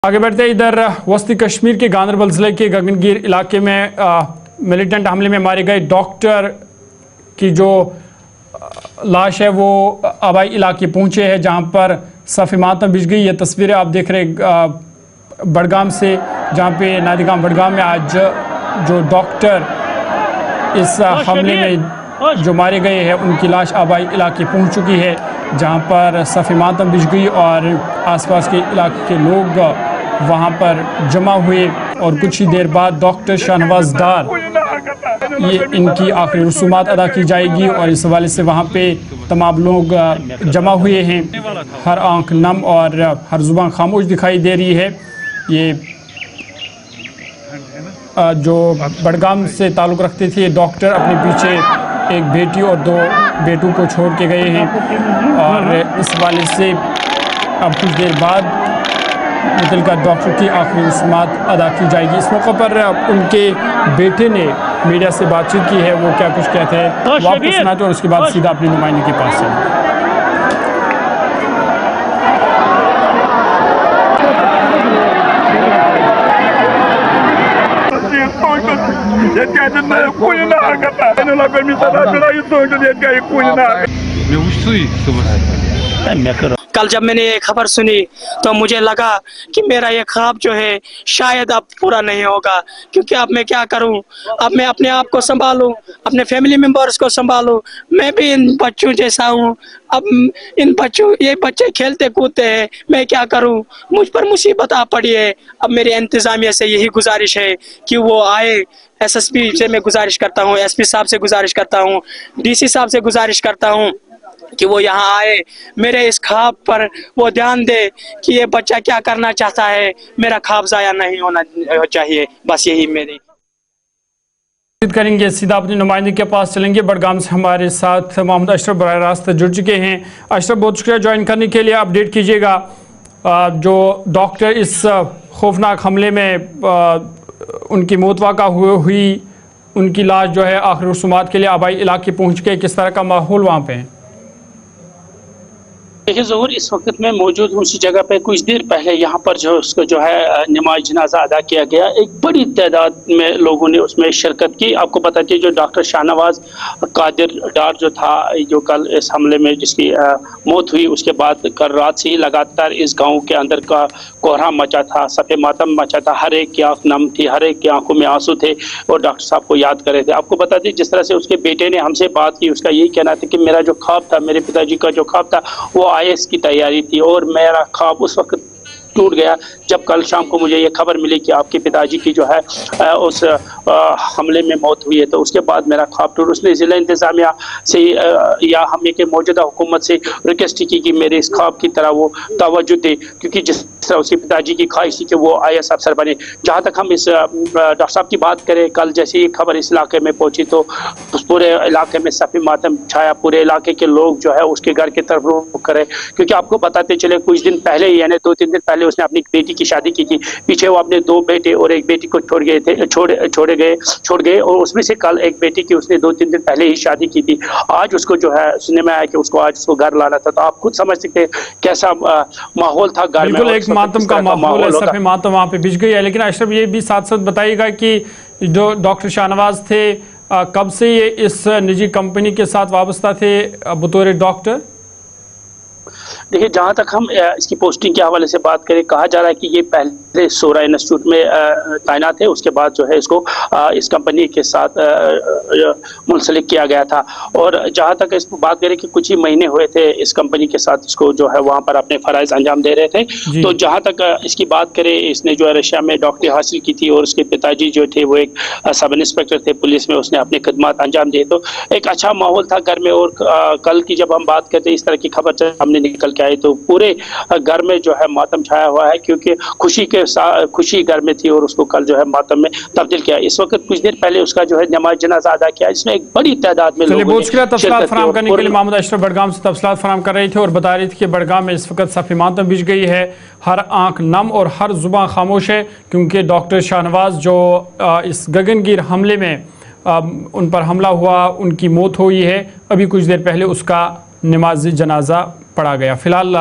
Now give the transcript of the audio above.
आगे बढ़ते इधर वस्ती कश्मीर के गांदरबल ज़िले के गगनगीर इलाके में मिलिटेंट हमले में मारे गए डॉक्टर की जो लाश है वो आबाई इलाके पहुंचे है, जहां पर सफ़े मातम बिछ गई। ये तस्वीरें आप देख रहे बड़गाम से, जहां पे नादिगाम बड़गाम में आज जो डॉक्टर इस हमले में जो मारे गए हैं उनकी लाश आबाई इलाके पहुंच चुकी है, जहां पर सफ़े मातम बिछ गई और आसपास के इलाके के लोग वहां पर जमा हुए। और कुछ ही देर बाद डॉक्टर शाहनवाज डार ये इनकी आखिरी रसूमात अदा की जाएगी और इस हवाले से वहाँ पे तमाम लोग जमा हुए हैं। हर आंख नम और हर जुबान खामोश दिखाई दे रही है। ये जो बड़गाम से ताल्लुक़ रखते थे डॉक्टर अपने पीछे एक बेटी और 2 बेटों को छोड़ के गए हैं और इस हवाले से अब कुछ देर बाद मुतल्लिका डॉक्टर की आखिरी रस्मात अदा की जाएगी। इस मौके पर उनके बेटे ने मीडिया से बातचीत की है, वो क्या कुछ कहते हैं वो आपको सुनाते हैं और उसके बाद सीधा अपनी नुमाइंदे के पास चलते हैं। कल जब मैंने ये खबर सुनी तो मुझे लगा कि मेरा ये ख्वाब जो है शायद अब पूरा नहीं होगा, क्योंकि अब मैं क्या करूं, अब मैं अपने आप को संभालूं, अपने फैमिली मेम्बर्स को संभालूं। मैं भी इन बच्चों जैसा हूं। अब ये बच्चे खेलते कूदते हैं, मैं क्या करूं, मुझ पर मुसीबत आ पड़ी है। अब मेरी इंतजामिया से यही गुजारिश है कि वो आए। SSP से मैं गुजारिश करता हूँ, SP साहब से गुजारिश करता हूँ, DC साहब से गुजारिश करता हूँ कि वो यहाँ आए, मेरे इस ख्वाब पर वो ध्यान दे कि ये बच्चा क्या करना चाहता है, मेरा ख्वाब ज़ाया नहीं होना चाहिए। बस यही मेरी करेंगे। सीधा अपने नुमाइंदे के पास चलेंगे। बड़गाम से हमारे साथ मोहम्मद अशरफ बराह रास्त जुड़ चुके हैं। अशरफ, बहुत शुक्रिया ज्वाइन करने के लिए। अपडेट कीजिएगा, जो डॉक्टर इस खौफनाक हमले में उनकी मौत वाक़ा हुई, उनकी लाश जो है आखिरी रसूमात के लिए आबाई इलाके पहुँच के, किस तरह का माहौल वहाँ पे है? देखिए ज़हूर, इस वक्त मैं मौजूद हूँ उसी जगह पे। कुछ देर पहले यहाँ पर जो उसको जो है नमाज जनाजा अदा किया गया। एक बड़ी तादाद में लोगों ने उसमें शिरकत की। आपको बता दें, जो डॉक्टर शाहनवाज कादिर डार जो था, जो कल इस हमले में जिसकी मौत हुई, उसके बाद कल रात से ही लगातार इस गाँव के अंदर का कोहराम मचा था, सफ़े मातम मचा था। हर एक की आँख नम थी, हर एक की आंखों में आंसू थे और डॉक्टर साहब को याद कर रहे थे। आपको बता दें, जिस तरह से उसके बेटे ने हमसे बात की, उसका यही कहना था कि मेरा जो ख्वाब था, मेरे पिताजी का जो ख्वाब था वो IAS की तैयारी थी और मेरा ख्वाब उस वक्त टूट गया जब कल शाम को मुझे ये खबर मिली कि आपके पिताजी की जो है उस हमले में मौत हुई है। तो उसके बाद मेरा ख्वाब टूट। उसने ज़िला इंतज़ामिया से या हमें के मौजूदा हुकूमत से रिक्वेस्ट की कि मेरे इस ख्वाब की तरह वो तवज्जो दे, क्योंकि जिस तरह उसके पिताजी की ख्वाहिश थी कि वो IAS अफसर बने। जहाँ तक हम इस डॉक्टर साहब की बात करें, कल जैसे ही खबर इस इलाके में पहुँची तो उस पूरे इलाके में सफ़े मातम छाया। पूरे इलाके के लोग जो है उसके घर की तरफ रुख करे, क्योंकि आपको बताते चले कुछ दिन पहले ही, यानी 2-3 दिन पहले उसने अपनी बेटी की शादी की थी। पीछे वो अपने 2 बेटे और एक बेटी को छोड़ गए और उसमें से कल एक बेटी की उसने 2-3 दिन पहले ही शादी की थी। आज उसको जो है सुनने में आया कि उसको आज उसको घर लाना था। तो आप खुद समझ सकते हैं कैसा माहौल था घर में। एक मातम का माहौल है, सफ़े मातम वहाँ पे बिछ गई है। लेकिन अशरफ, ये भी साथ साथ बताइएगा कि जो डॉक्टर शाहनवाज थे, कब से ये इस निजी कंपनी के साथ वाबस्ता थे बतौर डॉक्टर? देखिए, जहाँ तक हम इसकी पोस्टिंग के हवाले से बात करें, कहा जा रहा है कि ये पहले सोरा इंस्टीट्यूट में तैनात है, उसके बाद जो है इसको इस कंपनी के साथ मुंसलिक किया गया था। और जहाँ तक इस बात करें कि कुछ ही महीने हुए थे इस कंपनी के साथ इसको जो है वहाँ पर अपने फ़राइज़ अंजाम दे रहे थे। तो जहाँ तक इसकी बात करें, इसने जो है रशिया में डॉक्टरी हासिल की थी और उसके पिताजी जो थे वो एक सब इंस्पेक्टर थे पुलिस में, उसने अपने खिदमत अंजाम दिए। तो एक अच्छा माहौल था घर में। और कल की जब हम बात करते हैं, इस तरह की खबर सामने निकल के आई तो पूरे घर में जो है मातम छाया हुआ है, क्योंकि खुशी घर में थी और उसको कल जो है मातम में तब्दील किया। इस वक्त कुछ देर पहले उसका जो है नमाज जनाजा अदा किया, इसमें एक बड़ी तादाद में लोगों ने तफसीलात फराहम करने के लिए मोहम्मद अशरफ बड़गाम से तफसीलात फराहम कर रहे थे और बता रही थी कि बड़गाम में इस वक्त सफ़े मातम बिछ गई है, हर आंख नम और हर जुबान खामोश है, क्योंकि डॉक्टर शाहनवाज जो इस गगनगीर हमले में उन पर हमला हुआ, उनकी मौत हुई है। अभी कुछ देर पहले उसका नमाज जनाजा पढ़ा गया। फिलहाल